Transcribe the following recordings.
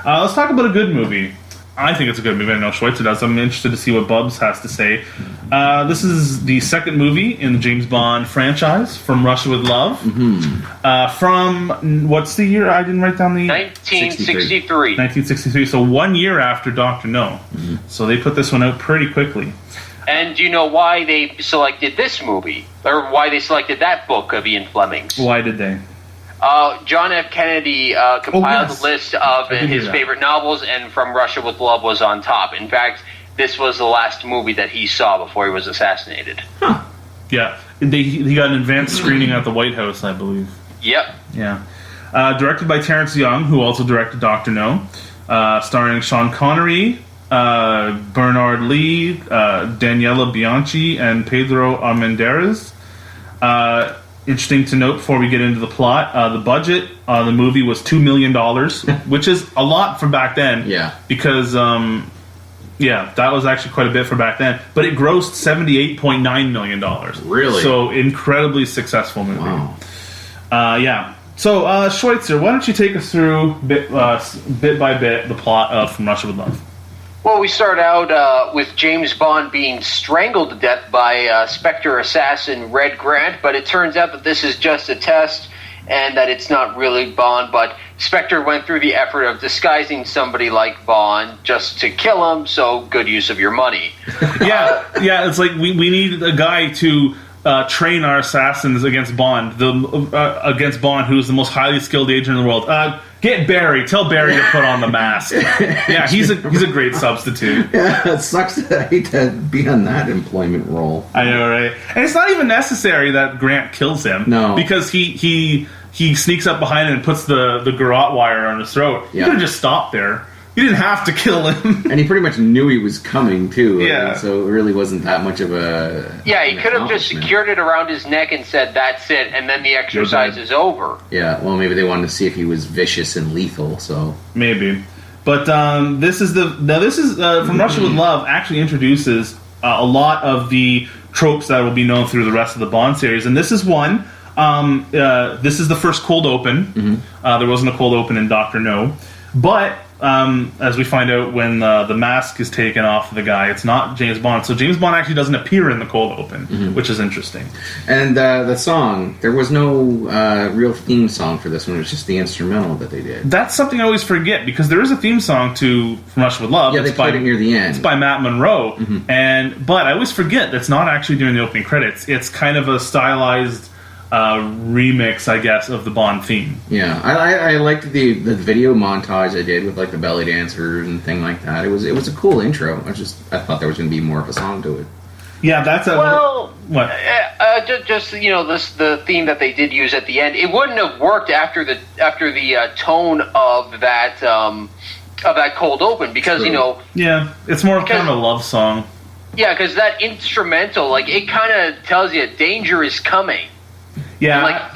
Let's talk about a good movie. I think it's a good movie. I know Schweitzer does. I'm interested to see what Bubs has to say. This is the second movie in the James Bond franchise, From Russia with Love. From, what's the year? I didn't write down the... 1963. 1963, so 1 year after Dr. No. So they put this one out pretty quickly. And do you know why they selected this movie? Or why they selected that book of Ian Fleming's? Why did they? John F. Kennedy compiled a list of his favorite novels, and From Russia with Love was on top. In fact, this was the last movie that he saw before he was assassinated. Huh. Yeah. He got an advanced screening at the White House, I believe. Yep. Yeah. Directed by Terrence Young, who also directed Dr. No. Starring Sean Connery, Bernard Lee, Daniela Bianchi, and Pedro Armendariz. Interesting to note before we get into the plot, the budget on the movie was $2 million, which is a lot for back then. Yeah. Because, that was actually quite a bit for back then. But it grossed $78.9 million. Really? So, incredibly successful movie. Wow. So, Schweitzer, why don't you take us through, bit by bit, the plot of From Russia with Love? Well, we start out with James Bond being strangled to death by Spectre assassin Red Grant, but it turns out that this is just a test and that it's not really Bond, but Spectre went through the effort of disguising somebody like Bond just to kill him, so good use of your money. It's like we need a guy to train our assassins against Bond, who's the most highly skilled agent in the world. Get Barry. Tell Barry to put on the mask. Yeah, he's a great substitute. Yeah, it sucks. I hate to be on that employment role. I know, right? And it's not even necessary that Grant kills him. No, because he sneaks up behind him and puts the garrote wire on his throat. He could have just stopped there. You didn't have to kill him. And he pretty much knew he was coming, too. Yeah. So it really wasn't that much of a... Yeah, he could have just secured it around his neck and said, that's it, and then the exercise is over. Yeah, well, maybe they wanted to see if he was vicious and lethal, so... Maybe. But this is From Russia with Love actually introduces a lot of the tropes that will be known through the rest of the Bond series, and this is one. This is the first cold open. There wasn't a cold open in Dr. No. But... as we find out when the mask is taken off of the guy, it's not James Bond. So James Bond actually doesn't appear in the cold open, which is interesting. And the song, there was no real theme song for this one. It was just the instrumental that they did. That's something I always forget, because there is a theme song to From Russia with Love. Yeah, they played it near the end. It's by Matt Monro. But I always forget that's not actually during the opening credits. It's kind of a stylized... remix, I guess, of the Bond theme. Yeah, I liked the video montage I did with like the belly dancers and thing like that. It was a cool intro. I thought there was going to be more of a song to it. Yeah, that's a what? Just the theme that they did use at the end. It wouldn't have worked after the tone of that cold open, because yeah, it's more kind of a love song. Yeah, because that instrumental, like, it kind of tells you danger is coming. Yeah,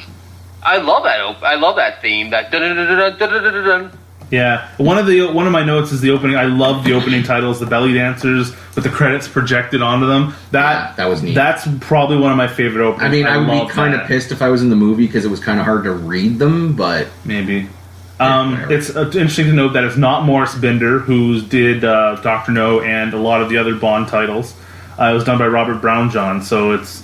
I love that. I love that theme. That dun-dun-dun-dun-dun-dun-dun. Yeah, one of my notes is the opening. I love the opening titles, the belly dancers with the credits projected onto them. That was neat. That's probably one of my favorite openings. I mean, I would be kind of pissed if I was in the movie because it was kind of hard to read them, but maybe. It's interesting to note that it's not Morris Binder who did Dr. No and a lot of the other Bond titles. It was done by Robert Brownjohn, so it's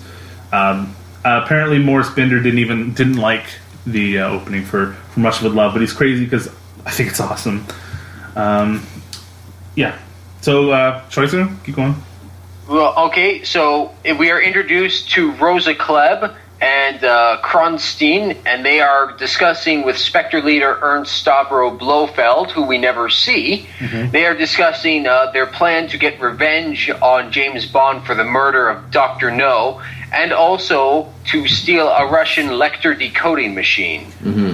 apparently Morris Binder didn't like the opening for From Russia with Love, but he's crazy because I think it's awesome. Yeah. So, Schweitzer, keep going. Well, okay, so we are introduced to Rosa Klebb and Kronstein, and they are discussing with Spectre leader Ernst Stavro Blofeld, who we never see. They are discussing their plan to get revenge on James Bond for the murder of Dr. No, and also to steal a Russian Lecter decoding machine.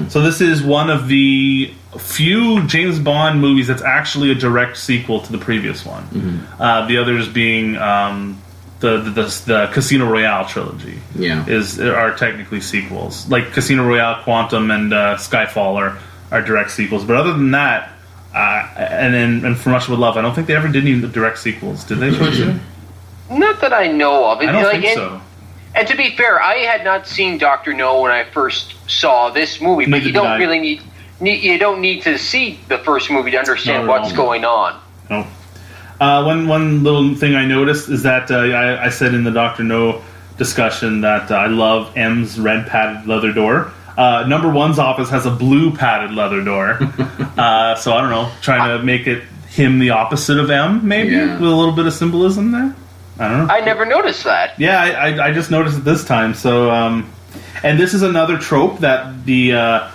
So this is one of the few James Bond movies that's actually a direct sequel to the previous one. The others being the Casino Royale trilogy. Are technically sequels. Like Casino Royale, Quantum, and Skyfall are direct sequels. But other than that, and From Russia with Love, I don't think they ever did any direct sequels. Did they? Not that I know of. I don't think so. And to be fair, I had not seen Dr. No when I first saw this movie, but you don't really need you don't need to see the first movie to understand what's going on. No. One little thing I noticed is that I said in the Dr. No discussion that I love M's red padded leather door. Number one's office has a blue padded leather door. So I don't know, trying to make it him the opposite of M, maybe, with a little bit of symbolism there. I don't know. I never noticed that. Yeah, I just noticed it this time. So, and this is another trope that the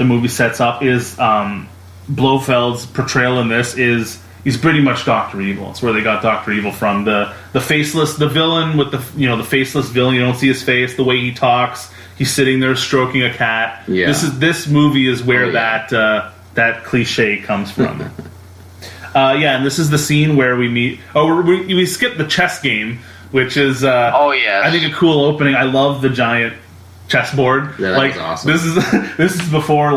movie sets up is Blofeld's portrayal in this is he's pretty much Dr. Evil. It's where they got Dr. Evil from. The faceless, the villain with the faceless villain. You don't see his face. The way he talks. He's sitting there stroking a cat. Yeah. This movie is where that cliche comes from. And this is the scene where we meet. We skip the chess game, which is I think a cool opening. I love the giant chessboard. Yeah, that was awesome. This is before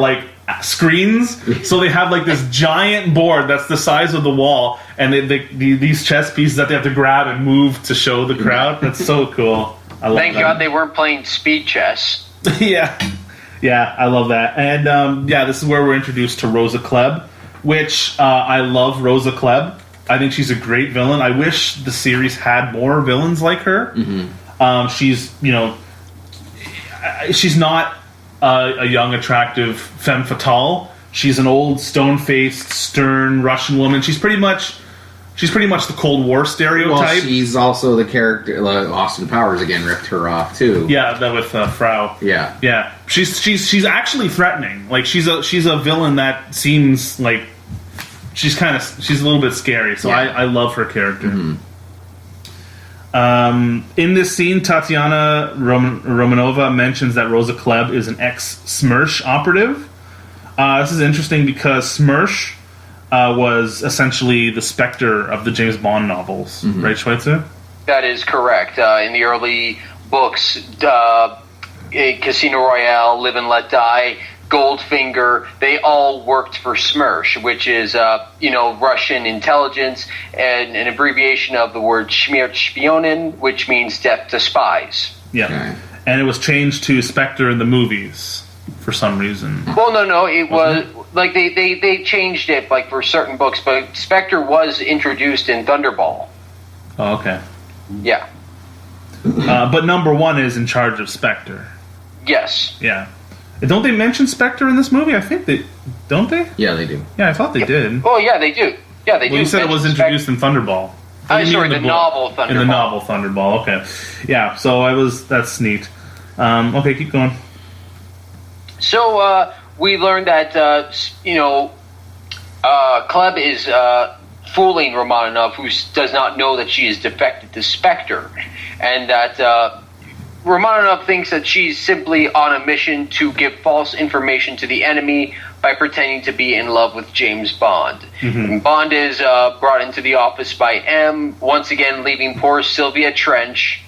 screens, so they have this giant board that's the size of the wall, and these chess pieces that they have to grab and move to show the crowd. That's so cool. I love Thank God they weren't playing speed chess. Yeah, I love that. And this is where we're introduced to Rosa Klebb, which I love Rosa Klebb. I think she's a great villain. I wish the series had more villains like her. Mm-hmm. She's not a young, attractive femme fatale. She's an old, stone-faced, stern Russian woman. She's pretty much the Cold War stereotype. Well, she's also the character. Austin Powers again ripped her off too. Yeah, that with Frau. Yeah. She's actually threatening. She's a villain that seems like she's a little bit scary. So I love her character. Mm-hmm. In this scene, Tatiana Romanova mentions that Rosa Klebb is an ex-SMERSH operative. This is interesting because SMERSH was essentially the Spectre of the James Bond novels, mm-hmm. right, Schweitzer? That is correct. In the early books, Casino Royale, Live and Let Die, Goldfinger, they all worked for SMERSH, which is Russian intelligence, and an abbreviation of the word Schmiertspionen, which means death to spies. Yeah, okay. And it was changed to Spectre in the movies for some reason. Well, no, it was they changed it for certain books, but Spectre was introduced in Thunderball. Oh, okay. Yeah. But number one is in charge of Spectre. Yes. Yeah. Don't they mention Spectre in this movie? I think they... Don't they? Yeah, they do. Yeah, I thought they did. Oh, yeah, they do. Yeah, they do. You said it was introduced in Thunderball. The novel Thunderball. In the novel Thunderball, okay. Yeah, so that's neat. Okay, keep going. So, we learned that, Klebb is fooling Romanov, who does not know that she is defected to Spectre, and that Romanov thinks that she's simply on a mission to give false information to the enemy by pretending to be in love with James Bond. Mm-hmm. Bond is brought into the office by M, once again leaving poor Sylvia Trench.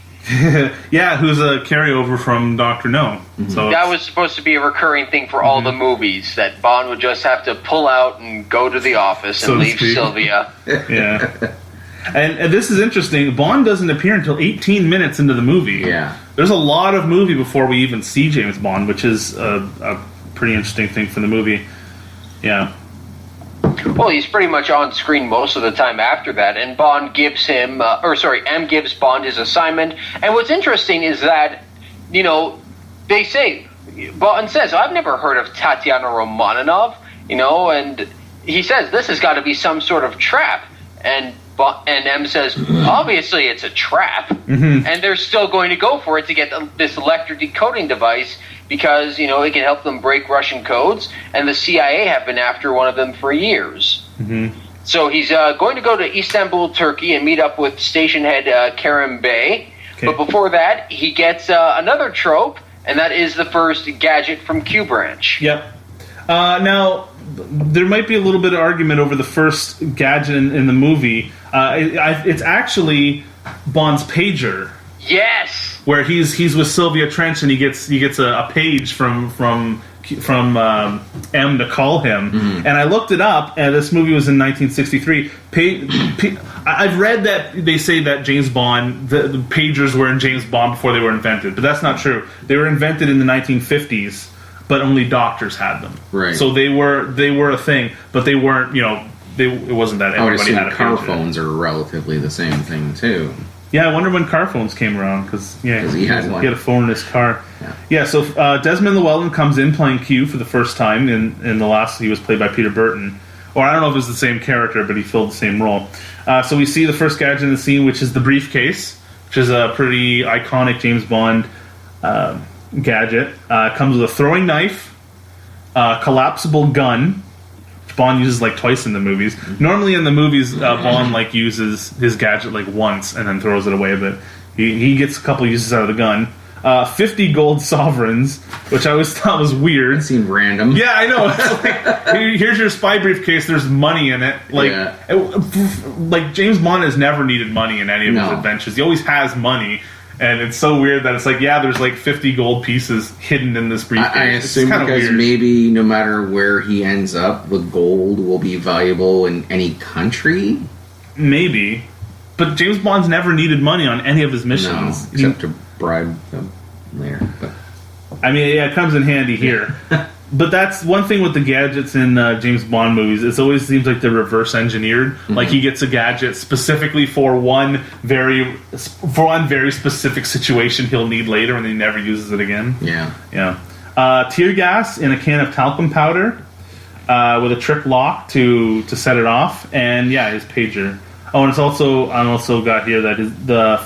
Yeah, who's a carryover from Dr. No. Mm-hmm. So that was supposed to be a recurring thing for all the movies, that Bond would just have to pull out and go to the office and leave Sylvia. Yeah. And this is interesting. Bond doesn't appear until 18 minutes into the movie. Yeah. There's a lot of movie before we even see James Bond, which is a pretty interesting thing for the movie. Yeah. Well, he's pretty much on screen most of the time after that, and Bond gives him, M gives Bond his assignment. And what's interesting is that, they say, Bond says, I've never heard of Tatiana Romanov, and he says, this has got to be some sort of trap. And M says, obviously it's a trap, mm-hmm. and they're still going to go for it to get this electric decoding device because, it can help them break Russian codes, and the CIA have been after one of them for years. Mm-hmm. So he's going to go to Istanbul, Turkey, and meet up with station head Kerem Bey. Okay. But before that, he gets another trope, and that is the first gadget from Q Branch. Yep. Now, there might be a little bit of argument over the first gadget in the movie. It's actually Bond's pager. Yes. Where he's with Sylvia Trench and he gets a page from M to call him. Mm-hmm. And I looked it up, and this movie was in 1963. I've read that they say that James Bond, the pagers were in James Bond before they were invented, but that's not true. They were invented in the 1950s. but only doctors had them. Right. So they were a thing, but they weren't. It wasn't that I would everybody assume had a car pager. phones are relatively the same thing too. Yeah, I wonder when car phones came around, because he had one. He had a phone in his car. Yeah. So Desmond Llewellyn comes in playing Q for the first time. In the last, he was played by Peter Burton. Or I don't know if it was the same character, but he filled the same role. So we see the first gadget in the scene, which is the briefcase, which is a pretty iconic James Bond gadget. Comes with a throwing knife, collapsible gun, which Bond uses like twice in the movies. Normally in the movies, Bond like uses his gadget like once and then throws it away, but he gets a couple uses out of the gun. 50 gold sovereigns, which I always thought was weird. It seemed random. Yeah, I know. It's like, here's your spy briefcase. There's money in it. Like James Bond has never needed money in any of his adventures. He always has money, and it's so weird that it's like, there's like 50 gold pieces hidden in this briefcase. I assume because weird. maybe no matter where he ends up, the gold will be valuable in any country. Maybe, but James Bond's never needed money on any of his missions, except to bribe them later. But I mean, it comes in handy here. But that's one thing with the gadgets in James Bond movies. It always seems like they're reverse engineered. Mm-hmm. Like he gets a gadget specifically for one very specific situation he'll need later, and he never uses it again. Yeah. Tear gas in a can of talcum powder with a trick lock to set it off, and his pager. Oh, and I also got here that the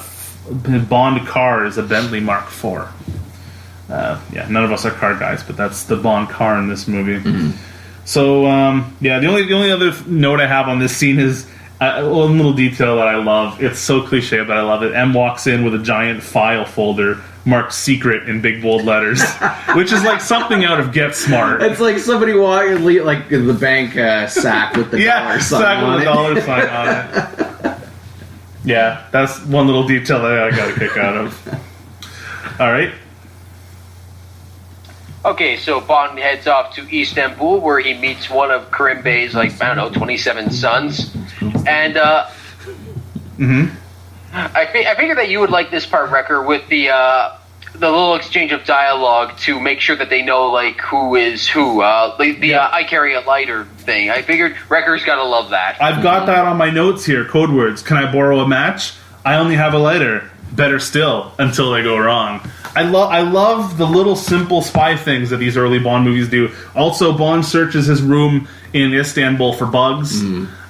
Bond car is a Bentley Mark IV. None of us are car guys, but that's the Bond car in this movie. Mm-hmm. So, the only other note I have on this scene is one little detail that I love. It's so cliche, but I love it. M walks in with a giant file folder marked "secret" in big bold letters, which is like something out of Get Smart. It's like somebody walking like in the bank sack with the dollar sign on it. Dollar sign on it. Yeah, that's one little detail that I got a kick out of. All right. Okay, so Bond heads off to Istanbul, where he meets one of Karim Bey's, 27 sons. And I figured that you would like this part, Wrecker, with the little exchange of dialogue to make sure that they know, who is who. I carry a lighter thing. I figured Wrecker's got to love that. I've got that on my notes here. Code words. Can I borrow a match? I only have a lighter. Better still, until they go wrong. I love the little simple spy things that these early Bond movies do. Also, Bond searches his room in Istanbul for bugs.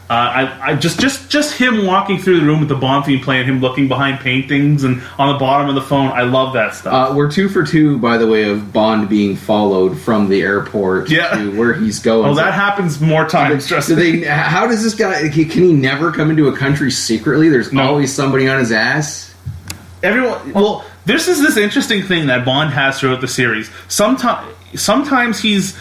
I just him walking through the room with the Bond theme playing, him looking behind paintings and on the bottom of the phone. I love that stuff. We're 2 for 2, by the way, of Bond being followed from the airport to where he's going. Oh, that happens more times. How does this guy? Can he never come into a country secretly? There's always somebody on his ass. Everyone. This is this interesting thing that Bond has throughout the series. Sometimes he's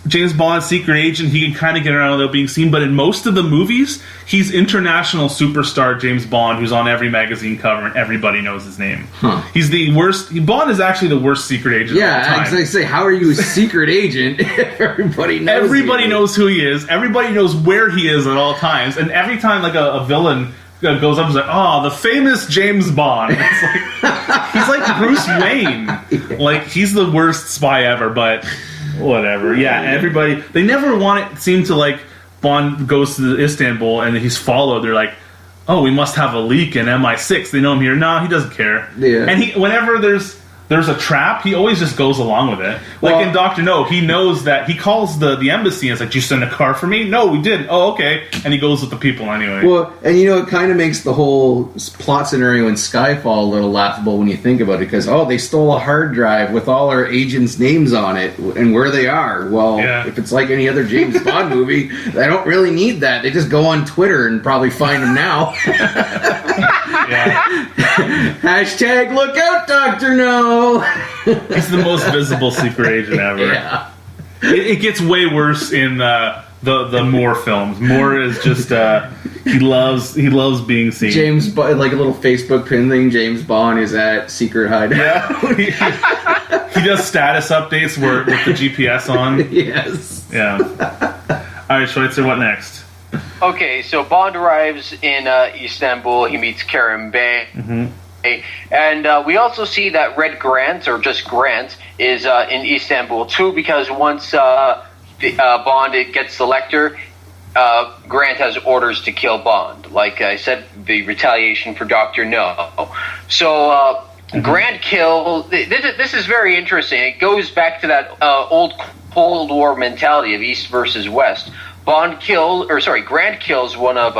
James Bond's secret agent. He can kind of get around without being seen. But in most of the movies, he's international superstar James Bond, who's on every magazine cover and everybody knows his name. He's the worst. Bond is actually the worst secret agent of all time. I was going to say, how are you a secret agent if everybody knows Everybody knows who he is. Everybody knows where he is at all times. And every time a villain goes up and is like, the famous James Bond. It's like, he's like Bruce Wayne. Like, he's the worst spy ever, but whatever. Yeah, everybody, they never want it, seem to Bond goes to Istanbul and he's followed. They're like, oh, we must have a leak in MI6. They know him here. No, he doesn't care. Yeah. And whenever there's a trap, he always just goes along with it. In Dr. No, he knows that. He calls the embassy and it's like, did you send a car for me? No, we didn't. Oh, okay. And he goes with the people anyway. Well, and it kind of makes the whole plot scenario in Skyfall a little laughable when you think about it, because, they stole a hard drive with all our agents' names on it and where they are. Well, if it's like any other James Bond movie, they don't really need that. They just go on Twitter and probably find them now. Hashtag look out, Dr. No. He's the most visible secret agent ever. Yeah. It gets way worse in the Moore films. Moore is just he loves being seen. James Bond, like a little Facebook pin thing. James Bond is at secret hideout. Yeah, he does status updates with the GPS on. Yes. Yeah. All right, Schweitzer, what next? Okay, so Bond arrives in Istanbul. He meets Karim Bey. And we also see that Red Grant, or just Grant, is in Istanbul too, because once Bond gets the Lecter, Grant has orders to kill Bond. Like I said, the retaliation for Dr. No. So Grant killed... This is very interesting. It goes back to that old Cold War mentality of East versus West. Grant kills one of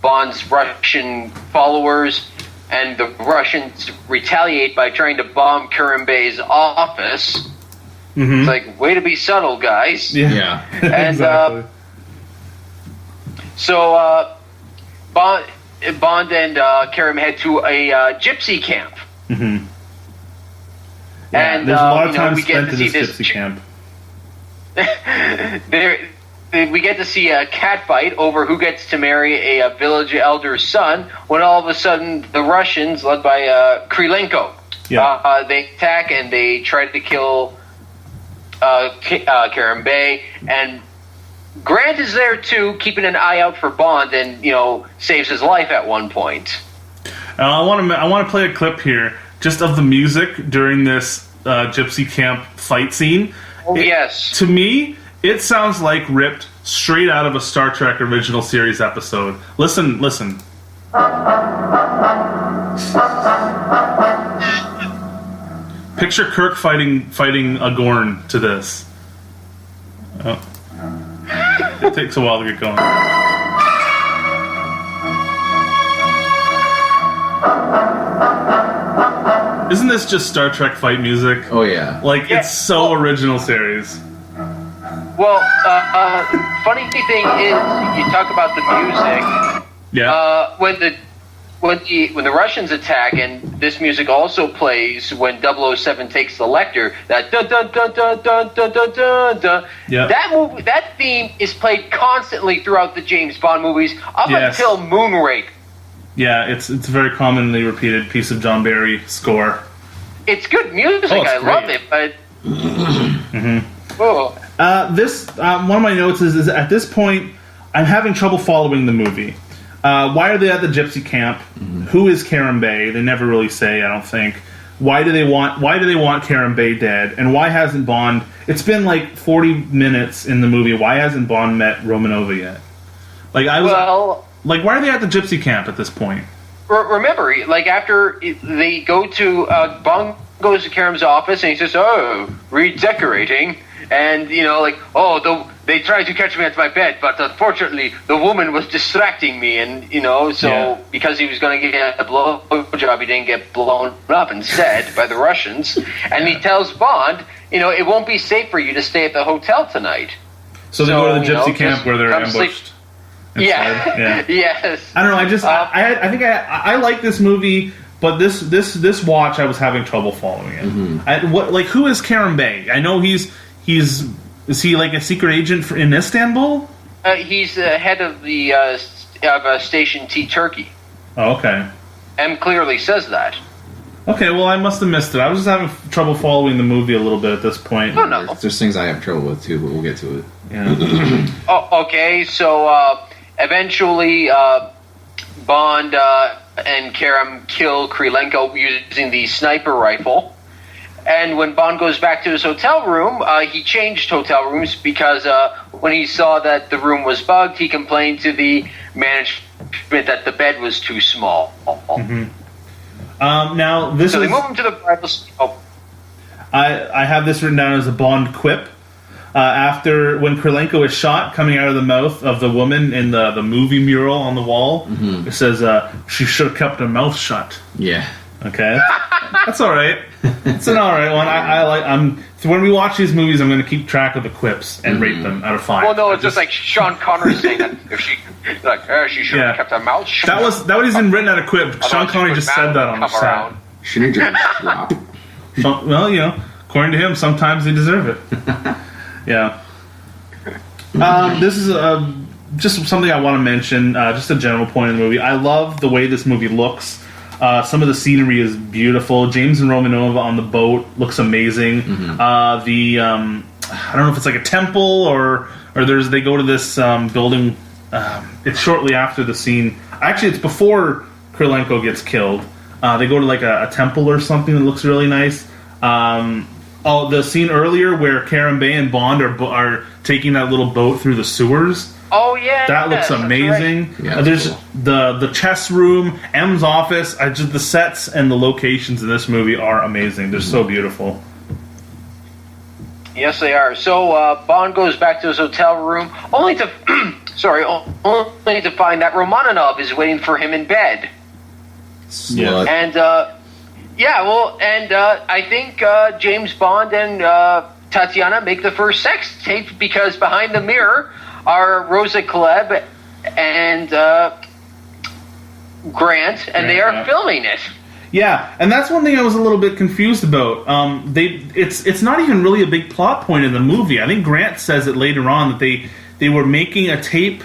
Bond's Russian followers, and the Russians retaliate by trying to bomb Kerim Bey's office. Mm-hmm. It's like, way to be subtle, guys. Yeah. And exactly. So Bond and Kerim head to a gypsy camp. Mm-hmm. Yeah, and there's a lot of time we get spent to in see this this gypsy camp. We get to see a catfight over who gets to marry a village elder's son, when all of a sudden the Russians, led by Krylenko, they attack and they try to kill Kerim Bey, and Grant is there too, keeping an eye out for Bond, and saves his life at one point. I want to play a clip here just of the music during this gypsy camp fight scene. Yes. To me, it sounds like ripped straight out of a Star Trek original series episode. Listen. Picture Kirk fighting a Gorn to this. Oh. It takes a while to get going. Isn't this just Star Trek fight music? Oh yeah. It's so original series. Well, funny thing is, you talk about the music. Yeah. When the Russians attack, and this music also plays when 007 takes the Lecter, that dun dun dun dun dun dun dun dun dun. Yeah. That theme is played constantly throughout the James Bond movies up until Moonraker. Yeah, it's a very commonly repeated piece of John Barry score. It's good music. I love it, but. Mm-hmm. Oh. One of my notes is at this point, I'm having trouble following the movie. Why are they at the gypsy camp? Mm-hmm. Who is Kerim Bey? They never really say, I don't think. Why do they want Kerim Bey dead? And why hasn't Bond... It's been 40 minutes in the movie. Why hasn't Bond met Romanova yet? why are they at the gypsy camp at this point? Remember, after they go to... Bond goes to Kerim's office and he says, redecorating. And, they tried to catch me at my bed, but unfortunately, the woman was distracting me. And, because he was going to get a blowjob, he didn't get blown up instead by the Russians. And he tells Bond, it won't be safe for you to stay at the hotel tonight. So they go to the gypsy camp where they're ambushed. Yeah. Yes. I don't know. I think I like this movie, but this watch I was having trouble following it. Mm-hmm. Who is Kerim Bey? I know is he a secret agent in Istanbul? He's the head of the Station T Turkey. Oh, okay. M clearly says that. Okay, well I must have missed it. I was just having trouble following the movie a little bit at this point. Oh no, there's things I have trouble with too, but we'll get to it. Yeah. Okay. So eventually, Bond and Kerim kill Krylenko using the sniper rifle. And when Bond goes back to his hotel room, he changed hotel rooms because when he saw that the room was bugged, he complained to the management that the bed was too small. Mm-hmm. Now this so they move him to the privacy. I have this written down as a Bond quip. After when Krylenko is shot, coming out of the mouth of the woman in the movie mural on the wall, it says she should have kept her mouth shut. Yeah. Okay, that's all right. It's an all right one. I like. When we watch these movies, I'm going to keep track of the quips and rate them out of 5. Well, no, it's just like Sean Connery saying that if she should have kept her mouth shut. That wasn't written out of quip. Sean Connery just said that on the set. Shouldn't you just flop? Well, according to him, sometimes they deserve it. Yeah. This is just something I want to mention. Just a general point of the movie. I love the way this movie looks. Some of the scenery is beautiful. James and Romanova on the boat looks amazing. Mm-hmm. I don't know if it's like a temple or they go to this building. It's shortly after the scene. Actually, it's before Krylenko gets killed. They go to like a temple or something that looks really nice. The scene earlier where Karen Bay and Bond are taking that little boat through the sewers. Oh yeah, that looks amazing. Right. Yeah, there's cool. the chess room, M's office. Just the sets and the locations in this movie are amazing. They're so beautiful. Yes, they are. So Bond goes back to his hotel room, only to only to find that Romanov is waiting for him in bed. Slut. And I think James Bond and Tatiana make the first sex tape because behind the mirror are Rosa Klebb and Grant, and they are filming it. Yeah, and that's one thing I was a little bit confused about. It's not even really a big plot point in the movie. I think Grant says it later on that they were making a tape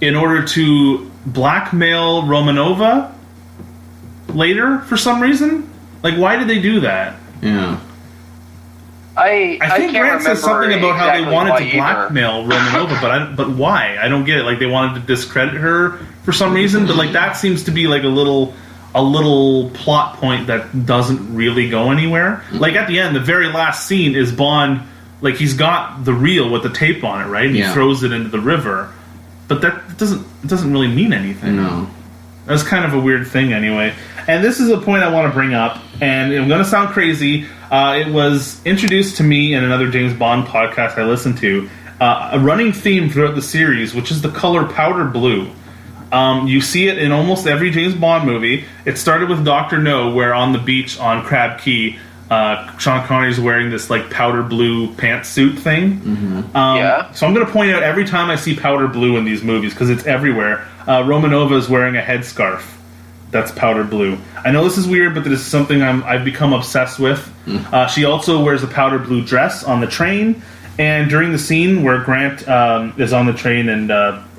in order to blackmail Romanova later for some reason. Like, why did they do that? Yeah. I think Grant says something about how they wanted to blackmail either. Romanova, but why? I don't get it. Like, they wanted to discredit her for some reason, but like that seems to be like a little plot point that doesn't really go anywhere. Like at the end, the very last scene is Bond, like he's got the reel with the tape on it, right? And he throws it into the river, but that doesn't really mean anything. No, that's kind of a weird thing anyway. And this is a point I want to bring up, and I'm going to sound crazy. It was introduced to me in another James Bond podcast I listened to. A running theme throughout the series, which is the color powder blue. You see it in almost every James Bond movie. It started with Dr. No, where on the beach on Crab Key, Sean Connery's wearing this like powder blue pantsuit thing. Mm-hmm. So I'm going to point out every time I see powder blue in these movies, because it's everywhere. Romanova is wearing a headscarf that's powder blue. I know this is weird, but this is something I've become obsessed with. She also wears a powder blue dress on the train, and during the scene where Grant is on the train and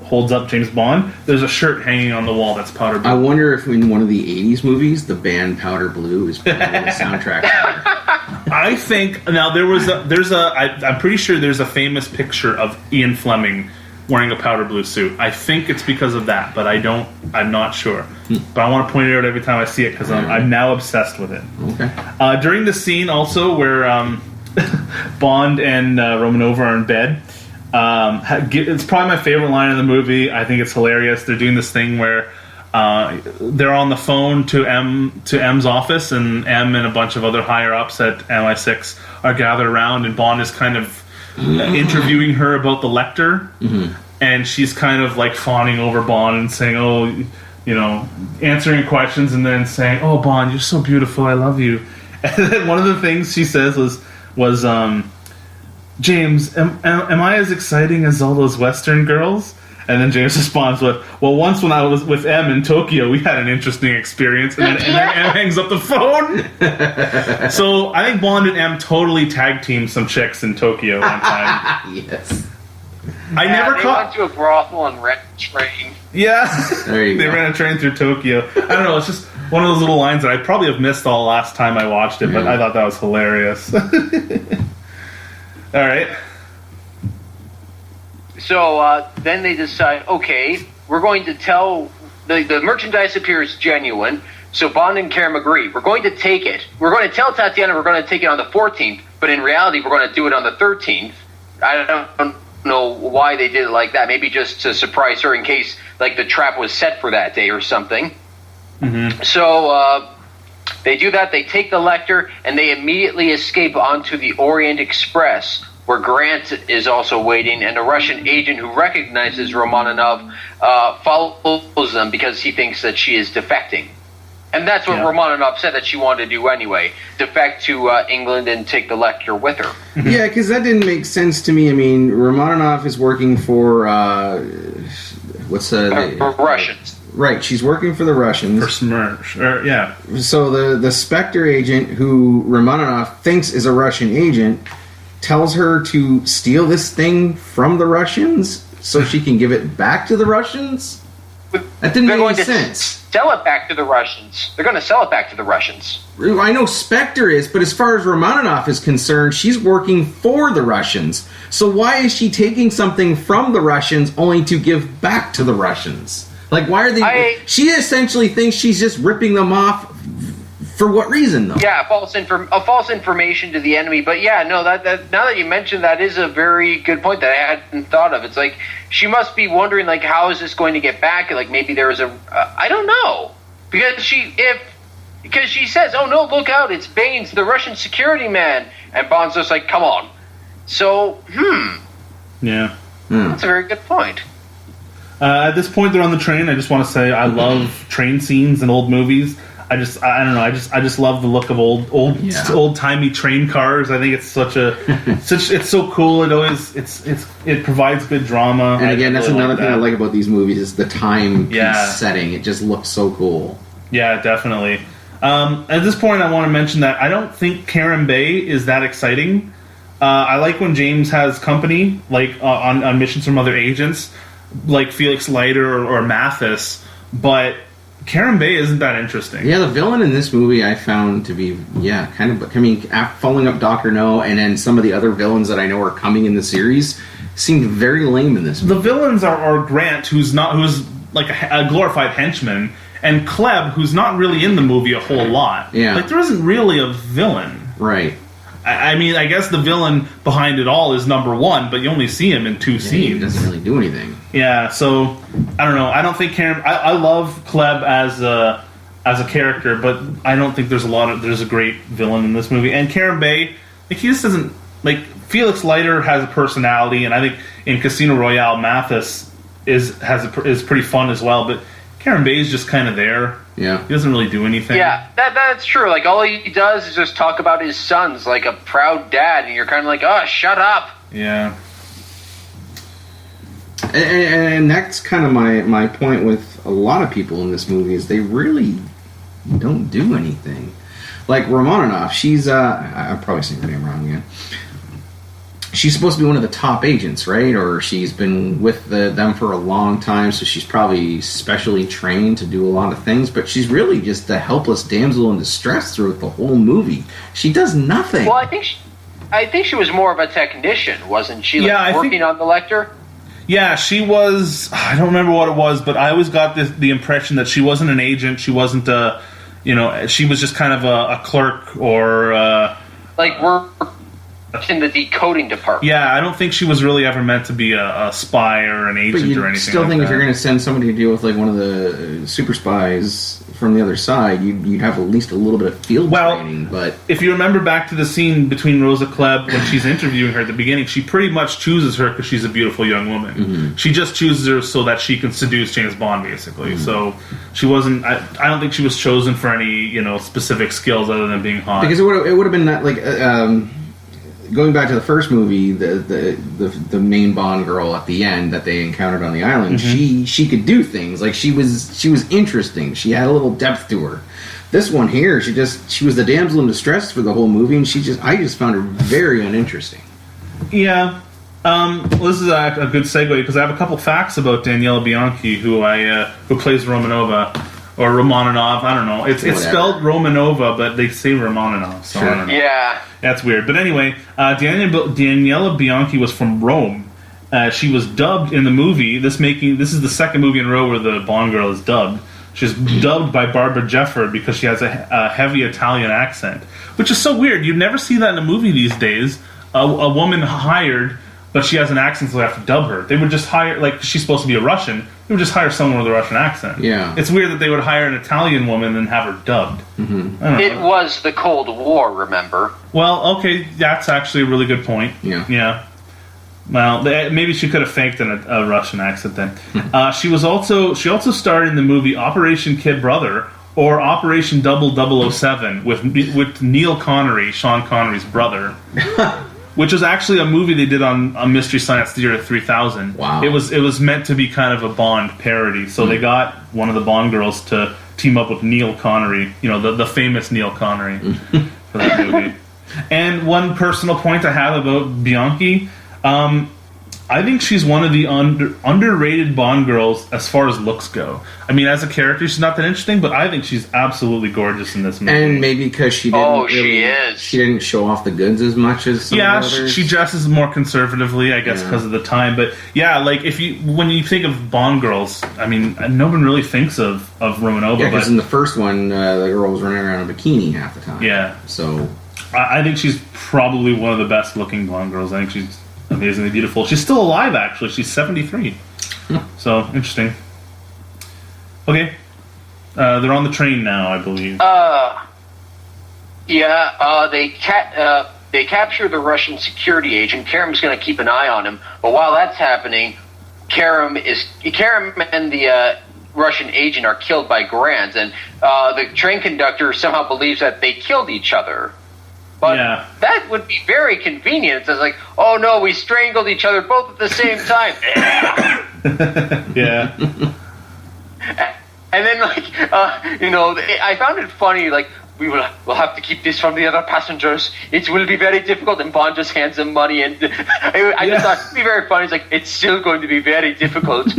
holds up James Bond, there's a shirt hanging on the wall that's powder blue. I wonder if in one of the 80s movies, the band Powder Blue is playing the soundtrack. I think, now I'm pretty sure there's a famous picture of Ian Fleming wearing a powder blue suit. I think it's because of that, but I'm not sure. But I want to point it out every time I see it because I'm now obsessed with it. Okay. During the scene also where Bond and Romanova are in bed, it's probably my favorite line in the movie. I think it's hilarious. They're doing this thing where they're on the phone to M's office, and M and a bunch of other higher ups at MI6 are gathered around, and Bond is kind of interviewing her about the Lecter, and she's kind of like fawning over Bond and saying, "Oh, you know," answering questions, and then saying, "Oh, Bond, you're so beautiful. I love you." And then one of the things she says was James, am I as exciting as all those Western girls? And then James responds with, "Well, once when I was with M in Tokyo, we had an interesting experience." And then M hangs up the phone. So I think Bond and M totally tag teamed some chicks in Tokyo one time. Yes. I never they went to a brothel and rent a train. Yeah. There you They go. ran a train through Tokyo. I don't know, it's just one of those little lines that I probably have missed all last time I watched it, but I thought that was hilarious. All right. So then they decide, okay, we're going to tell... The merchandise appears genuine, so Bond and Karen agree. We're going to take it. We're going to tell Tatiana we're going to take it on the 14th, but in reality we're going to do it on the 13th. I don't know why they did it like that. Maybe just to surprise her in case like the trap was set for that day or something. So they do that. They take the Lecter, and they immediately escape onto the Orient Express, where Grant is also waiting, and a Russian agent who recognizes Romanov follows them because he thinks that she is defecting. And that's what Romanov said that she wanted to do anyway, defect to England and take the Lecter with her. Yeah, because that didn't make sense to me. I mean, Romanov is working for, Russians. Right, she's working for the Russians. For Smersh. Yeah. So the Spectre agent, who Romanov thinks is a Russian agent, tells her to steal this thing from the Russians so she can give it back to the Russians? That didn't make any sense. Sell it back to the Russians. They're going to sell it back to the Russians. I know Spectre is, but as far as Romanov is concerned, she's working for the Russians. So why is she taking something from the Russians only to give back to the Russians? Like, why are they... She essentially thinks she's just ripping them off For what reason, though? Yeah, false information to the enemy. But yeah, no, that now that you mentioned that is a very good point that I hadn't thought of. It's like she must be wondering, like, how is this going to get back? Like maybe there was I don't know, because she says, "Oh no, look out! It's Baines, the Russian security man," and Bond's just like, "Come on." So, yeah, that's a very good point. At this point, they're on the train. I just want to say I love train scenes in old movies. I don't know. I just love the look of old timey train cars. I think it's it's so cool. It provides good drama. And again, that's another thing I like about these movies is the time setting. It just looks so cool. Yeah, definitely. At this point, I want to mention that I don't think Karen Bay is that exciting. I like when James has company, like on missions from other agents, like Felix Leiter or Mathis, but Karen Bay isn't that interesting. Yeah, the villain in this movie I found to be, kind of... I mean, following up Dr. No and then some of the other villains that I know are coming in the series seemed very lame in this movie. The villains are Grant, who's like a glorified henchman, and Kleb, who's not really in the movie a whole lot. Yeah. Like, there isn't really a villain. Right. I mean, I guess the villain behind it all is number one, but you only see him in two scenes. He doesn't really do anything. Yeah, so I don't know. I don't think Karen. I love Kleb as a character, but I don't think there's a great villain in this movie. And Karen Bay, like, he just doesn't like. Felix Leiter has a personality, and I think in Casino Royale, Mathis is pretty fun as well. But Karen Bay's just kind of there. Yeah. He doesn't really do anything. Yeah, that's true. Like, all he does is just talk about his sons like a proud dad, and you're kind of like, oh, shut up. Yeah. And that's kind of my point with a lot of people in this movie is they really don't do anything. Like Romanov, she's I'm probably saying her name wrong again. She's supposed to be one of the top agents, right? Or she's been with them for a long time, so she's probably specially trained to do a lot of things. But she's really just a helpless damsel in distress throughout the whole movie. She does nothing. Well, I think she was more of a technician, wasn't she? Like, working on the Lecter. Yeah, she was. I don't remember what it was, but I always got the impression that she wasn't an agent. She wasn't a, she was just kind of a clerk or like we're in the decoding department. Yeah, I don't think she was really ever meant to be a spy or an agent or anything. Still think if you're going to send somebody to deal with like one of the super spies from the other side, you'd have at least a little bit of field training. But if you remember back to the scene between Rosa Klebb when she's interviewing her at the beginning, she pretty much chooses her because she's a beautiful young woman. Mm-hmm. She just chooses her so that she can seduce James Bond, basically. Mm-hmm. So she wasn't. I don't think she was chosen for any specific skills other than being hot. Because it would have been that, like. Going back to the first movie, the main Bond girl at the end that they encountered on the island, mm-hmm. she could do things. Like she was interesting. She had a little depth to her. This one here, she was the damsel in distress for the whole movie, and I just found her very uninteresting. Yeah. Well, this is a good segue because I have a couple facts about Daniela Bianchi, who plays Romanova. Or Romanov, I don't know. It's spelled Romanova, but they say Romanov. So I don't know. Yeah. That's weird. But anyway, Daniela Bianchi was from Rome. She was dubbed in the movie. This is the second movie in a row where the Bond girl is dubbed. She's dubbed by Barbara Jefford because she has a heavy Italian accent, which is so weird. You'd never see that in a movie these days. A woman hired, but she has an accent, so they have to dub her. They would just hire, like, she's supposed to be a Russian. They would just hire someone with a Russian accent. Yeah. It's weird that they would hire an Italian woman and have her dubbed. Mm-hmm. It was the Cold War, remember? Well, okay, that's actually a really good point. Yeah. Well, maybe she could have faked a Russian accent then. She also starred in the movie Operation Kid Brother or Operation 0007 with Neil Connery, Sean Connery's brother. Which was actually a movie they did on Mystery Science Theater 3000. Wow. It was meant to be kind of a Bond parody. So they got one of the Bond girls to team up with Neil Connery, the famous Neil Connery for that movie. And one personal point I have about Bianchi, I think she's one of the underrated Bond girls as far as looks go. I mean, as a character, she's not that interesting, but I think she's absolutely gorgeous in this movie. And maybe because she didn't she didn't show off the goods as much as some of the others. She dresses more conservatively, I guess, because of the time. But yeah, like when you think of Bond girls, I mean, no one really thinks of Romanova. Yeah, because in the first one, the girl was running around in a bikini half the time. Yeah. So I think she's probably one of the best looking Bond girls. I think she's amazingly beautiful. She's still alive, actually. She's 73. So, interesting. Okay. They're on the train now, I believe. They capture the Russian security agent. Karam's going to keep an eye on him. But while that's happening, Karam and the Russian agent are killed by Grants, and the train conductor somehow believes that they killed each other. But that would be very convenient. It's like, oh no, we strangled each other both at the same time. Yeah. And then, I found it funny, like, we'll have to keep this from the other passengers. It will be very difficult. And Bond just hands them money. And I just thought it'd be very funny. It's like, it's still going to be very difficult.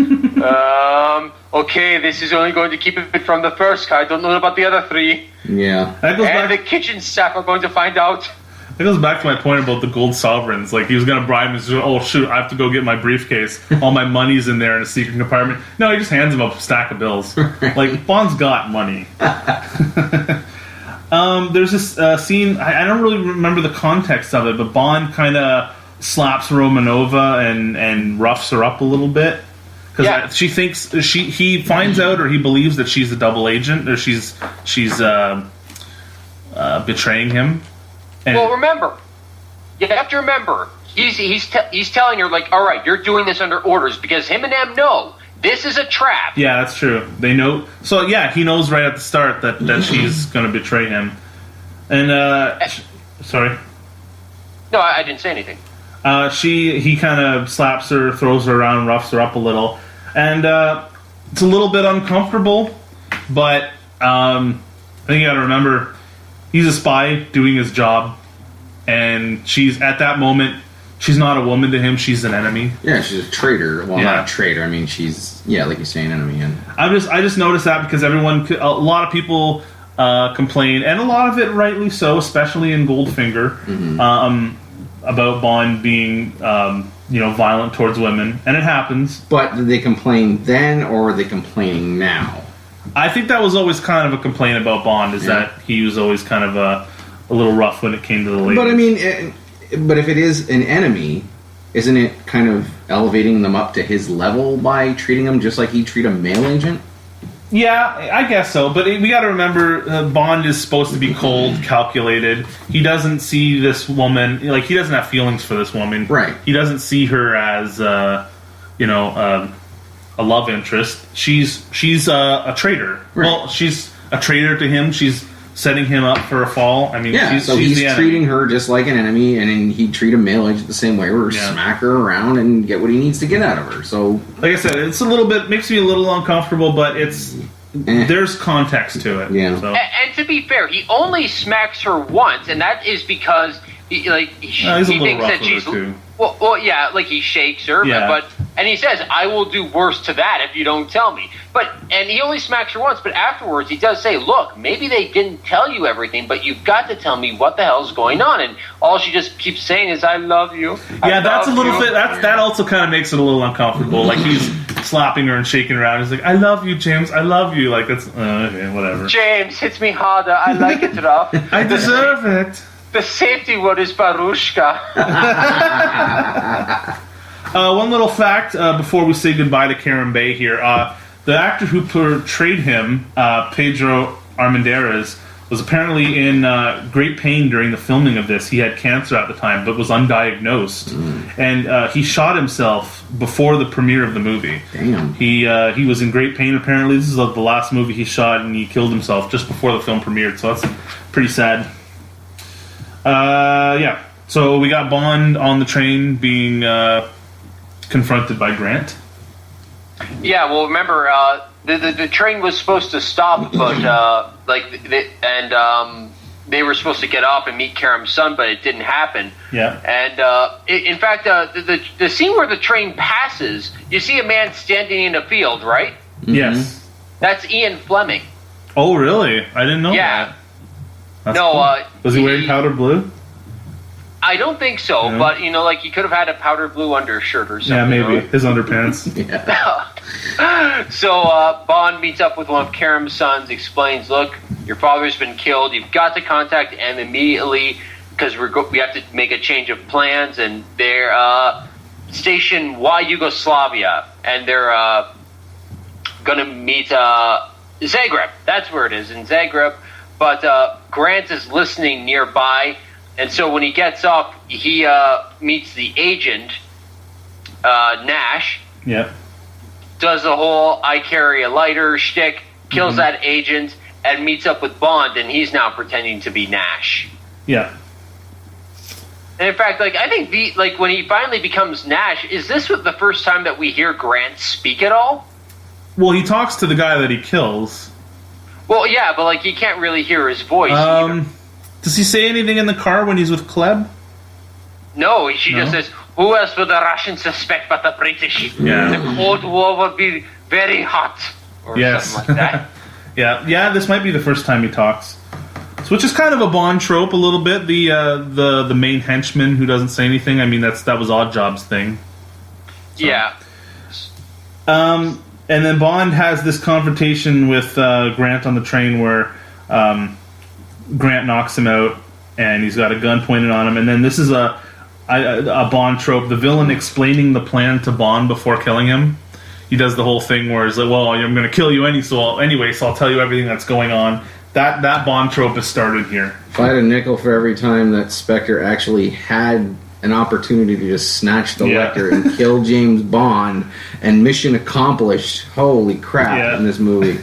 Okay, this is only going to keep it from the first guy. I don't know about the other three. Yeah. The kitchen staff are going to find out. That goes back to my point about the gold sovereigns. Like, he was going to bribe him and say, oh, shoot, I have to go get my briefcase. All my money's in there in a secret compartment. No, he just hands him a stack of bills. Like, Bond's got money. There's this scene, I don't really remember the context of it, but Bond kind of slaps Romanova and roughs her up a little bit. Because she thinks, he finds out or he believes that she's a double agent, or she's betraying him. And well, remember, you have to remember, he's telling her, like, all right, you're doing this under orders, because him and them know this is a trap. Yeah, that's true. They know. So yeah, he knows right at the start that she's going to betray him. And sorry. No, I didn't say anything. He kind of slaps her, throws her around, roughs her up a little, and it's a little bit uncomfortable. But I think you got to remember, he's a spy doing his job, and she's at that moment. She's not a woman to him. She's an enemy. Yeah, she's a traitor. Well, not a traitor. I mean, she's like you say, an enemy. And I just noticed that because a lot of people complain, and a lot of it rightly so, especially in Goldfinger, about Bond being violent towards women, and it happens. But did they complain then, or are they complaining now? I think that was always kind of a complaint about Bond, is that he was always kind of a little rough when it came to the ladies. But I mean. But if it is an enemy, isn't it kind of elevating them up to his level by treating them just like he'd treat a male agent? Yeah, I guess so. But we got to remember, Bond is supposed to be cold, calculated. He doesn't see this woman, like, he doesn't have feelings for this woman. Right. He doesn't see her as, a love interest. She's a traitor. Right. Well, she's a traitor to him. She's setting him up for a fall. I mean, he's treating her just like an enemy, and then he'd treat a male agent the same way, or smack her around and get what he needs to get out of her. So, like I said, it's a little bit, makes me a little uncomfortable, but there's context to it. Yeah. So. And to be fair, he only smacks her once, and that is because he thinks that she's too. Well, yeah, like he shakes her, and he says, "I will do worse to that if you don't tell me." And he only smacks her once, but afterwards he does say, "Look, maybe they didn't tell you everything, but you've got to tell me what the hell's going on." And all she just keeps saying is, "I love you." That's a little bit. That also kind of makes it a little uncomfortable. Like he's slapping her and shaking her around. He's like, "I love you, James. I love you." Like that's okay, whatever. James, hits me harder. I like it rough. I deserve it. The safety word is barushka. One little fact before we say goodbye to Karen Bay here. The actor who portrayed him, Pedro Armendariz, was apparently in great pain during the filming of this. He had cancer at the time, but was undiagnosed. And he shot himself before the premiere of the movie. Damn. He was in great pain, apparently. This is the last movie he shot, and he killed himself just before the film premiered. So that's pretty sad. So we got Bond on the train being confronted by Grant. Yeah, well, remember, the train was supposed to stop, but they were supposed to get off and meet Karam's son, but it didn't happen. Yeah. And in fact, the scene where the train passes, you see a man standing in a field, right? Mm-hmm. Yes. That's Ian Fleming. Oh, really? I didn't know that. That's cool. Was he wearing powder blue? I don't think so, but he could have had a powder blue undershirt or something. Yeah, maybe his underpants. So Bond meets up with one of Karam's sons, explains, "Look, your father's been killed. You've got to contact him immediately because we have to make a change of plans, and they're stationed Y Yugoslavia, and they're gonna meet Zagreb. That's where it is, in Zagreb. But Grant is listening nearby." And so when he gets off, he meets the agent, Nash. Yep. Does the whole I carry a lighter shtick, kills that agent, and meets up with Bond, and he's now pretending to be Nash. Yeah. And in fact, I think when he finally becomes Nash, is this the first time that we hear Grant speak at all? Well, he talks to the guy that he kills. Well, yeah, but you can't really hear his voice either. Does he say anything in the car when he's with Kleb? No, she just says, "Who else would the Russians suspect but the British? Yeah. The Cold War would be very hot." Or something like that. Yeah, this might be the first time he talks. Which is kind of a Bond trope a little bit. The main henchman who doesn't say anything. I mean, that was Oddjob's thing. So. Yeah. And then Bond has this confrontation with Grant on the train where Grant knocks him out, and he's got a gun pointed on him. And then this is a Bond trope: the villain explaining the plan to Bond before killing him. He does the whole thing where he's like, "Well, I'm going to kill you anyway, so I'll tell you everything that's going on." That Bond trope is started here. If I had a nickel for every time that Spectre actually had an opportunity to just snatch the Lecter and kill James Bond, and mission accomplished. Holy crap! In this movie.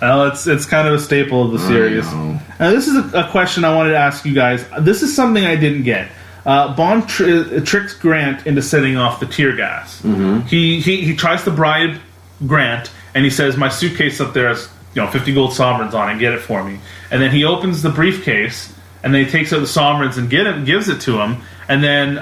Well, it's kind of a staple of the series. Now, this is a question I wanted to ask you guys. This is something I didn't get. Bond tricks Grant into setting off the tear gas. Mm-hmm. He tries to bribe Grant, and he says, "My suitcase up there has 50 gold sovereigns on it. Get it for me." And then he opens the briefcase, and then he takes out the sovereigns and gives it to him. And then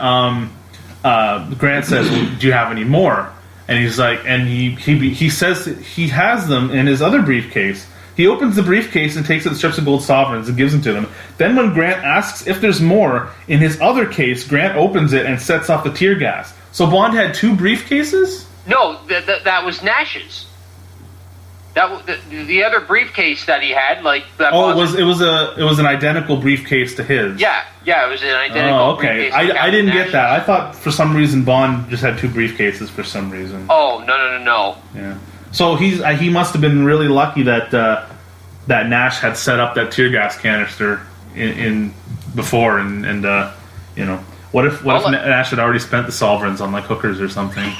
Grant says, "Well, do you have any more?" And he's like, and he says that he has them in his other briefcase. He opens the briefcase and takes out the strips of gold sovereigns and gives them to them. Then when Grant asks if there's more, in his other case, Grant opens it and sets off the tear gas. So Bond had two briefcases? No, that was Nash's. The other briefcase that he had, it was an identical briefcase to his. Yeah, it was an identical briefcase. I didn't get that. I thought for some reason Bond just had two briefcases for some reason. Oh, no. Yeah. So he must have been really lucky that Nash had set up that tear gas canister in before, and what if Nash had already spent the sovereigns on hookers or something?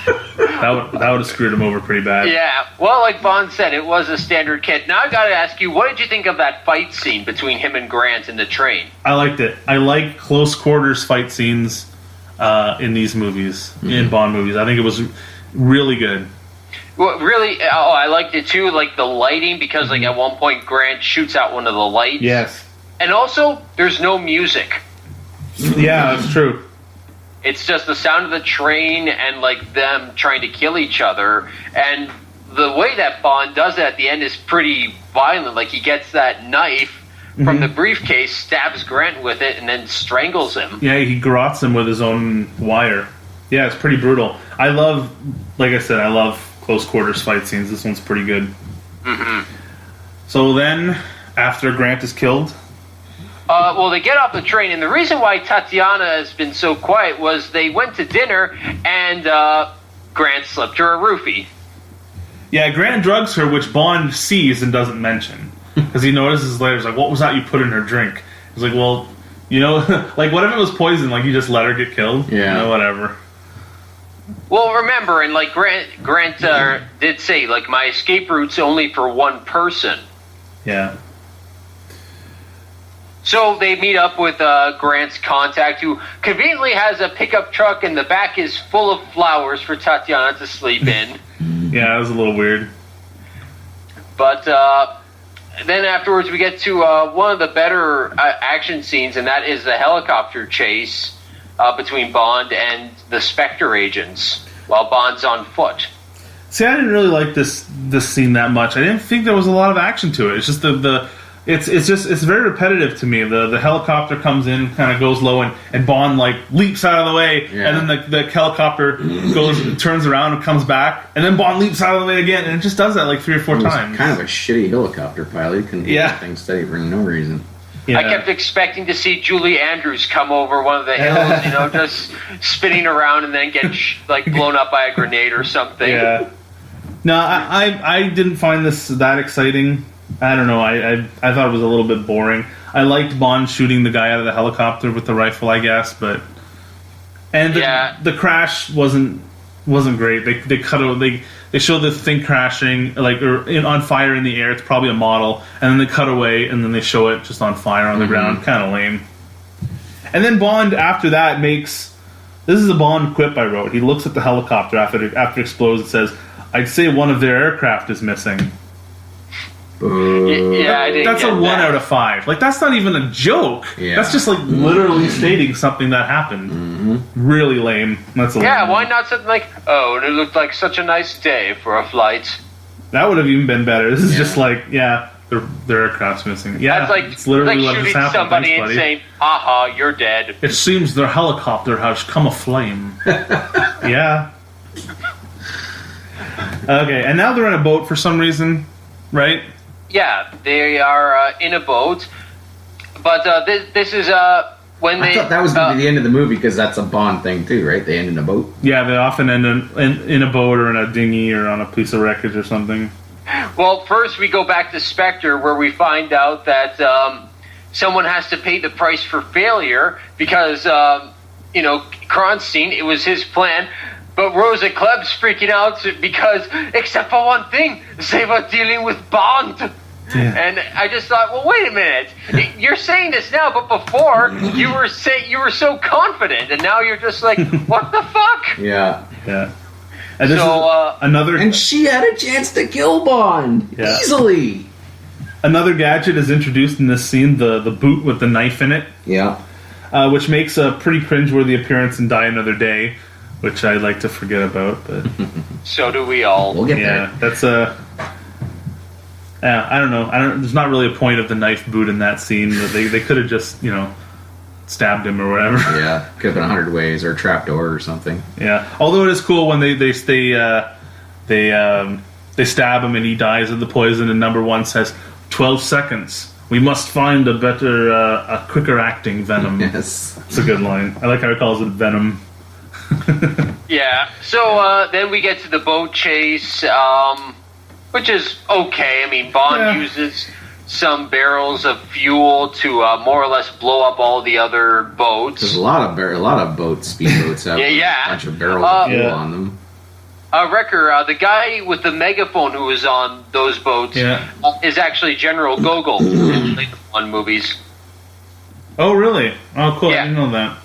that would have screwed him over pretty bad. Yeah. Well, like Bond said, it was a standard kit. Now I got to ask you, what did you think of that fight scene between him and Grant in the train? I liked it. I like close quarters fight scenes in these movies, in Bond movies. I think it was really good. Well, really, I liked it too, the lighting, because at one point Grant shoots out one of the lights. Yes. And also, there's no music. Yeah, that's true. It's just the sound of the train and them trying to kill each other. And the way that Bond does it at the end is pretty violent. He gets that knife from the briefcase, stabs Grant with it, and then strangles him. Yeah, he garrots him with his own wire. Yeah, it's pretty brutal. I love close quarters fight scenes. This one's pretty good. Mm-hmm. So then, after Grant is killed... well, they get off the train, and the reason why Tatiana has been so quiet was they went to dinner, and Grant slipped her a roofie. Yeah, Grant drugs her, which Bond sees and doesn't mention. Because he notices later, he's like, "What was that you put in her drink?" He's like, "Well, what if it was poison? You just let her get killed? Yeah. Whatever." Well, remember, and Grant did say, my escape route's only for one person. Yeah. So they meet up with Grant's contact, who conveniently has a pickup truck, and the back is full of flowers for Tatiana to sleep in. Yeah, that was a little weird. But then afterwards we get to one of the better action scenes, and that is the helicopter chase between Bond and the Spectre agents while Bond's on foot. See, I didn't really like this scene that much. I didn't think there was a lot of action to it. It's just it's very repetitive to me. The helicopter comes in, kind of goes low, and Bond like leaps out of the way, and then the helicopter turns around and comes back, and then Bond leaps out of the way again, and it just does that like 3 or 4 times. Kind of a shitty helicopter pilot. He couldn't do that thing steady for no reason. Yeah. I kept expecting to see Julie Andrews come over one of the hills, just spinning around and then get blown up by a grenade or something. Yeah. No, I didn't find this that exciting. I don't know. I thought it was a little bit boring. I liked Bond shooting the guy out of the helicopter with the rifle, I guess, but the crash wasn't great. They show the thing crashing on fire in the air. It's probably a model, and then they cut away, and then they show it just on fire on the ground. Kind of lame. And then Bond after that makes this is a Bond quip I wrote. He looks at the helicopter after it explodes and says, "I'd say one of their aircraft is missing." I didn't That's get a 1 out of 5. Like, that's not even a joke. Yeah. That's just literally stating something that happened. Really lame. That's lame. Why not something like, "Oh, and it looked like such a nice day for a flight." That would have even been better. This is just their aircraft's missing. Yeah, that's it's literally what shooting just happened. somebody Thanks, and buddy. saying, "Aha, you're dead." It seems their helicopter has come aflame. Yeah. Okay, and now they're in a boat for some reason, right? Yeah, they are in a boat, but this is when I thought that was going to be the end of the movie because that's a Bond thing too, right? They end in a boat. Yeah, they often end in a boat or in a dinghy or on a piece of wreckage or something. Well, first we go back to Spectre, where we find out that someone has to pay the price for failure because Kronstein, it was his plan. But Rosa Kleb's freaking out because, except for one thing, they were dealing with Bond. Yeah. And I just thought, well, wait a minute. You're saying this now, but before you were so confident, and now you're just like, what the fuck? Yeah. And this is another. And she had a chance to kill Bond easily. Another gadget is introduced in this scene: the boot with the knife in it. Yeah. Which makes a pretty cringeworthy appearance in Die Another Day. Which I like to forget about, but so do we all. We'll get there. That's I don't know. There's not really a point of the knife boot in that scene. They could have just stabbed him or whatever. Yeah, could have been 100 ways or a trapdoor or something. Yeah. Although it is cool when they stab him and he dies of the poison, and number 1 says 12 seconds. We must find a better, a quicker acting venom. Yes, it's a good line. I like how he calls it venom. Yeah, so then we get to the boat chase, which is okay. I mean, Bond uses some barrels of fuel to more or less blow up all the other boats. There's a lot of boats, speedboats have a bunch of barrels of fuel on them. Wrecker, the guy with the megaphone who was on those boats is actually General Gogol in the Bond movies. Oh, really? Oh, cool. I didn't know that.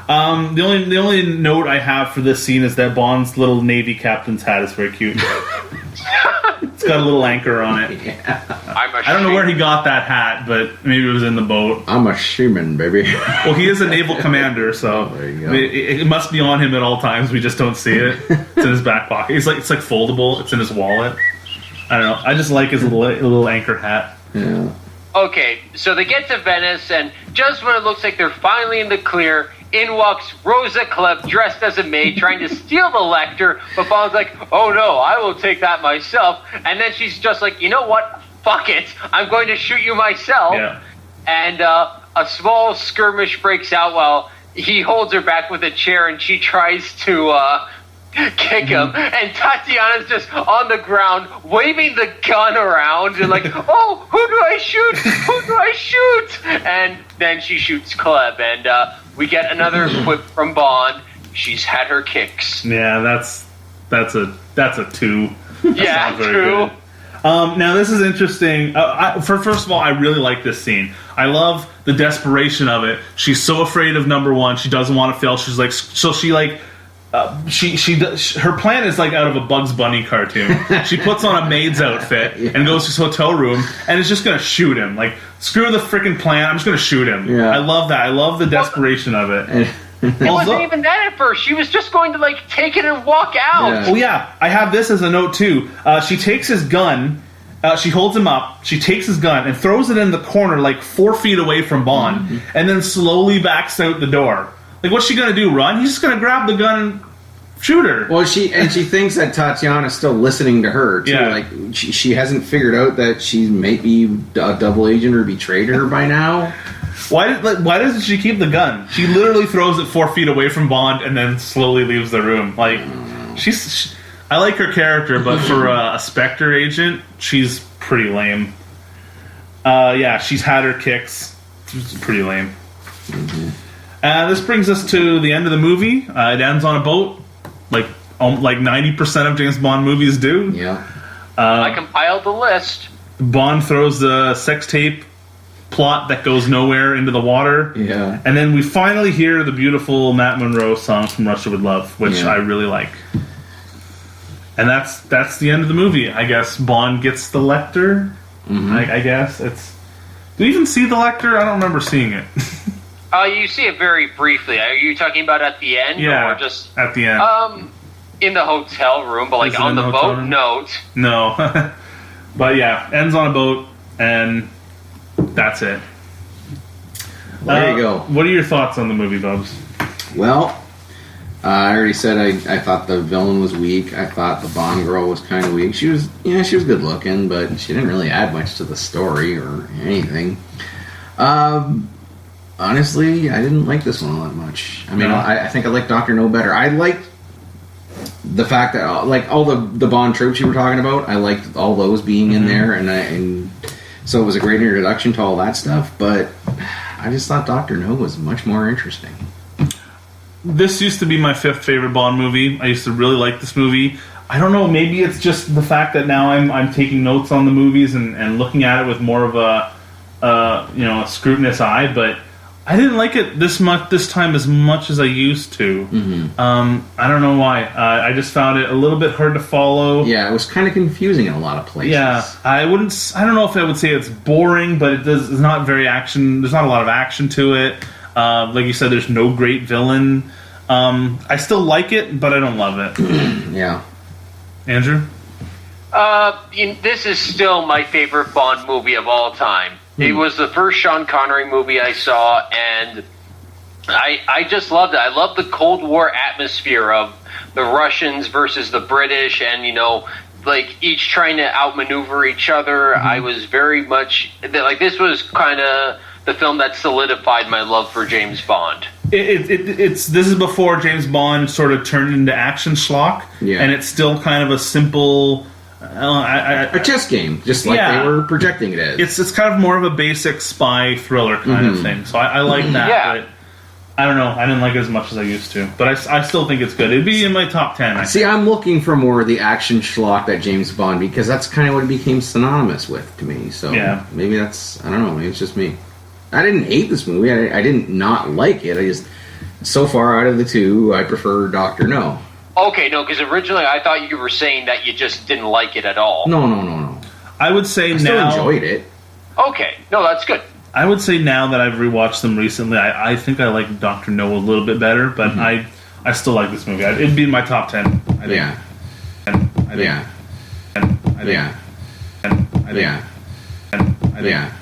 The only note I have for this scene is that Bond's little Navy captain's hat is very cute. It's got a little anchor on it. Yeah. I don't know where he got that hat, but maybe it was in the boat. I'm a seaman, baby. Well, he is a naval commander, so it must be on him at all times. We just don't see it. It's in his back pocket. It's like foldable. It's in his wallet. I don't know. I just like his little anchor hat. Yeah. Okay, so they get to Venice, and just when it looks like they're finally in the clear, in walks Rosa Klebb dressed as a maid trying to steal the Lecter, but Bond's like, "Oh no, I will take that myself." And then she's just like, "You know what? Fuck it. I'm going to shoot you myself." Yeah. And a small skirmish breaks out while he holds her back with a chair and she tries to kick him. And Tatiana's just on the ground waving the gun around and like, "Oh, who do I shoot? Who do I shoot?" And then she shoots Klebb, and we get another quip from Bond. She's had her kicks. Yeah, that's a 2. Yeah, true. Now this is interesting. First of all, I really like this scene. I love the desperation of it. She's so afraid of number 1. She doesn't want to fail. She's like, so she like her plan is like out of a Bugs Bunny cartoon. She puts on a maid's outfit and goes to his hotel room and is just going to shoot him. Like, screw the freaking plan, I'm just going to shoot him. Yeah. I love that. I love the desperation of it. It wasn't even that at first. She was just going to, like, take it and walk out. Yeah. Oh, yeah. I have this as a note, too. She takes his gun, she holds him up, she takes his gun and throws it in the corner, like 4 feet away from Bond, and then slowly backs out the door. Like, what's she going to do, run? He's just going to grab the gun and shoot her. Well, she thinks that Tatiana's still listening to her, too. Yeah. Like, she hasn't figured out that she might be a double agent or betrayed her by now. Why doesn't she keep the gun? She literally throws it 4 feet away from Bond and then slowly leaves the room. Like, I like her character, but for a Spectre agent, she's pretty lame. Yeah, she's had her kicks. She's pretty lame. This brings us to the end of the movie. It ends on a boat, like 90% of James Bond movies do. Yeah. I compiled the list. Bond throws the sex tape plot that goes nowhere into the water. Yeah. And then we finally hear the beautiful Matt Monro song from Russia With Love, which I really like. And that's the end of the movie. I guess Bond gets the Lecter. I guess it's. Do you even see the Lecter? I don't remember seeing it. You see it very briefly. Are you talking about at the end, or just at the end? In the hotel room, but like on the boat. No. But yeah, ends on a boat, and that's it. There you go. What are your thoughts on the movie, Bubs? Well, I already said I thought the villain was weak. I thought the Bond girl was kind of weak. She was good looking, but she didn't really add much to the story or anything. Honestly, I didn't like this one all that much. I mean, I think I like Dr. No better. I liked the fact that like all the Bond tropes you were talking about, I liked all those being in there, and so it was a great introduction to all that stuff. But I just thought Dr. No was much more interesting. This used to be my 5th favorite Bond movie. I used to really like this movie. I don't know, maybe it's just the fact that now I'm taking notes on the movies and looking at it with more of a scrutinous eye, but I didn't like it this time as much as I used to. I don't know why. I just found it a little bit hard to follow. Yeah, it was kind of confusing in a lot of places. Yeah, I don't know if I would say it's boring, but it's not very action. There's not a lot of action to it. Like you said, there's no great villain. I still like it, but I don't love it. Yeah. Andrew? This is still my favorite Bond movie of all time. It was the first Sean Connery movie I saw, and I just loved it. I loved the Cold War atmosphere of the Russians versus the British, and, like, each trying to outmaneuver each other. I was very much... like, this was kind of the film that solidified my love for James Bond. This is before James Bond sort of turned into action schlock, and it's still kind of a simple... a chess game, just like they were projecting it as. It's kind of more of a basic spy thriller kind of thing. So I like that, but I don't know. I didn't like it as much as I used to. But I still think it's good. It'd be in my top 10. See, I'm looking for more of the action schlock that James Bond, because that's kind of what it became synonymous with to me. So maybe that's, I don't know, maybe it's just me. I didn't hate this movie. I didn't not like it. I just, so far out of the two, I prefer Dr. No. Okay, no, because originally I thought you were saying that you just didn't like it at all. No. I would say I still enjoyed it. Okay, no, that's good. I would say now that I've rewatched them recently, I think I like Dr. No a little bit better, but I still like this movie. It'd be in my top 10. I think. Yeah.